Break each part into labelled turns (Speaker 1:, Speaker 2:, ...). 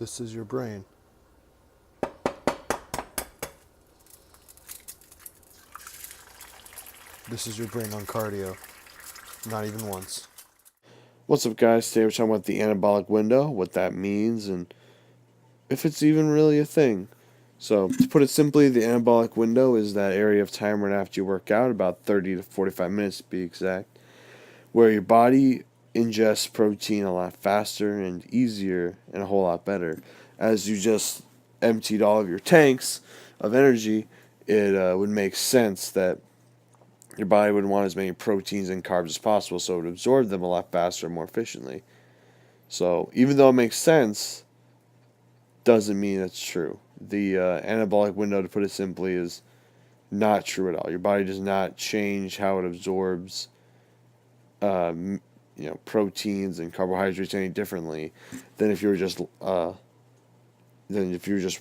Speaker 1: This is your brain. This is your brain on cardio. Not even once.
Speaker 2: What's up, guys? Today we're talking about the anabolic window, what that means, and if it's even really a thing. So, to put it simply, the anabolic window is that area of time right after you work out, about 30 to 45 minutes to be exact, where your body ingests protein a lot faster and easier and a whole lot better. As you just emptied all of your tanks of energy, it would make sense that your body would want as many proteins and carbs as possible, so it would absorb them a lot faster and more efficiently. So even though it makes sense, doesn't mean it's true. The anabolic window, to put it simply, is not true at all. Your body does not change how it absorbs, proteins and carbohydrates any differently than if you were just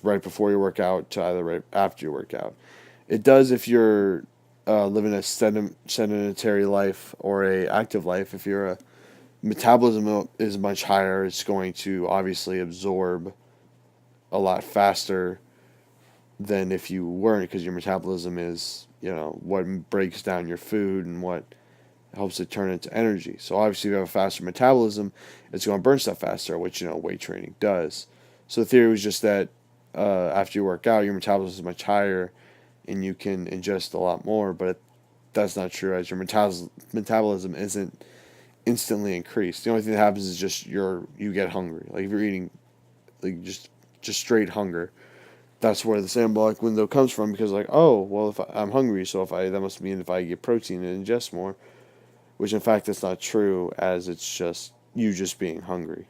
Speaker 2: right before your workout to either right after your workout. It does if you're living a sedentary life or a active life. If your metabolism is much higher, it's going to obviously absorb a lot faster than if you weren't, because your metabolism is, what breaks down your food and what helps it turn into energy. So obviously, if you have a faster metabolism, it's going to burn stuff faster, which weight training does. So the theory was just that after you work out, your metabolism is much higher, and you can ingest a lot more. But that's not true, as your metabolism isn't instantly increased. The only thing that happens is just you get hungry. Like if you're eating, like just straight hunger. That's where the anabolic window comes from, because if I'm hungry, so that must mean if I get protein and ingest more, which in fact that's not true, as it's just you just being hungry.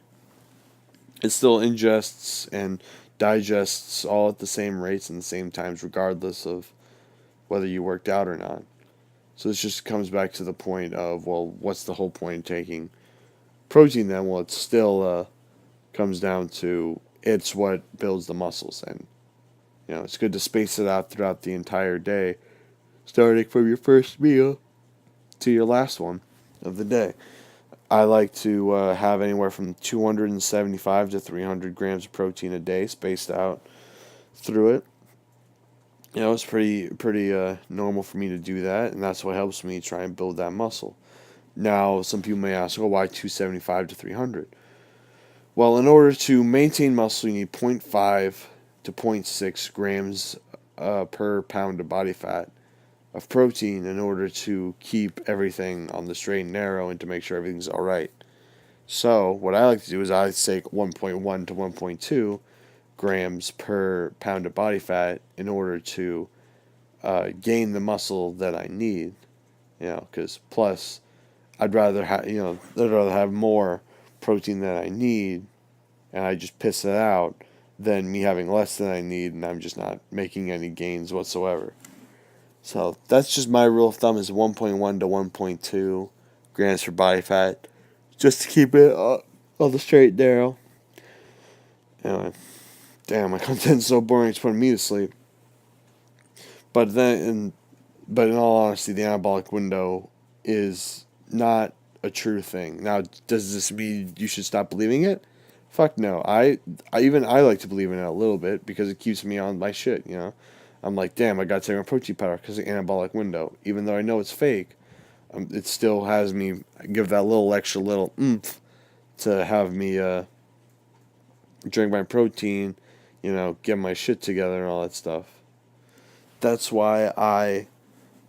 Speaker 2: It still ingests and digests all at the same rates and the same times, regardless of whether you worked out or not. So this just comes back to the point of, well, what's the whole point in taking protein then? Well, it still comes down to it's what builds the muscles, and it's good to space it out throughout the entire day, starting from your first meal to your last one of the day. I like to have anywhere from 275 to 300 grams of protein a day, spaced out through it. It's pretty normal for me to do that, and that's what helps me try and build that muscle. Now, some people may ask, well, why 275 to 300? Well, in order to maintain muscle, you need zero point 0.5 to zero point 0.6 grams per pound of body fat of protein in order to keep everything on the straight and narrow and to make sure everything's all right. So what I like to do is I take 1.1 to 1.2 grams per pound of body fat in order to gain the muscle that I need. Because plus I'd rather have more protein than I need, and I just piss it out, than me having less than I need and I'm just not making any gains whatsoever. So that's just my rule of thumb, is 1.1 to 1.2 grams for body fat, just to keep it on the straight and narrow. Anyway, damn, my content's so boring, it's putting me to sleep. But in all honesty, the anabolic window is not a true thing. Now, does this mean you should stop believing it? Fuck no. I like to believe in it a little bit, because it keeps me on my shit. I'm like, damn, I gotta take my protein powder because of the anabolic window. Even though I know it's fake, it still has me give that little extra little oomph to have me drink my protein, get my shit together and all that stuff. That's why I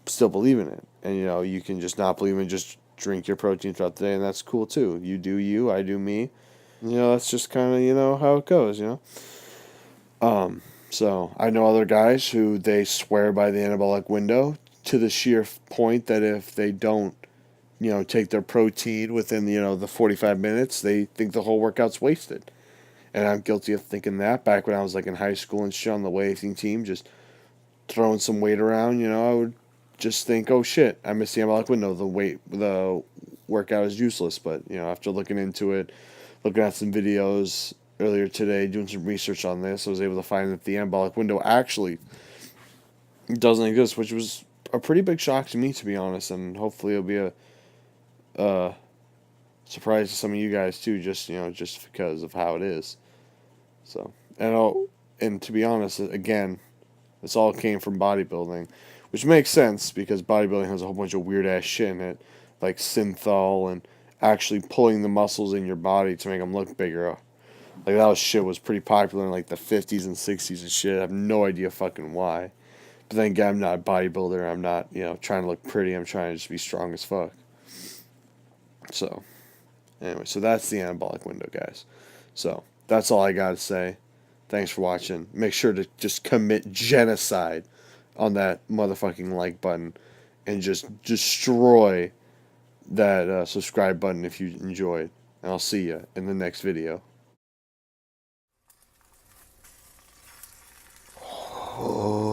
Speaker 2: still believe in it. And you can just not believe in it, just drink your protein throughout the day, and that's cool too. You do you, I do me. That's just kind of how it goes. So I know other guys who they swear by the anabolic window to the sheer point that if they don't, take their protein within the 45 minutes, they think the whole workout's wasted. And I'm guilty of thinking that back when I was like in high school and shit on the weightlifting team, just throwing some weight around. I would just think, oh shit, I missed the anabolic window. The workout is useless. But after looking into it, looking at some videos earlier today, doing some research on this, I was able to find that the anabolic window actually doesn't exist, which was a pretty big shock to me, to be honest, and hopefully it'll be a surprise to some of you guys too, just because of how it is. So, and to be honest, again, this all came from bodybuilding, which makes sense because bodybuilding has a whole bunch of weird ass shit in it, like synthol and actually pulling the muscles in your body to make them look bigger. Like that shit was pretty popular in like the 50s and 60s and shit. I have no idea fucking why. But then again, I'm not a bodybuilder. I'm not, trying to look pretty. I'm trying to just be strong as fuck. So, anyway, so that's the anabolic window, guys. So, that's all I got to say. Thanks for watching. Make sure to just commit genocide on that motherfucking like button and just destroy that subscribe button if you enjoyed. And I'll see you in the next video.
Speaker 1: Oh.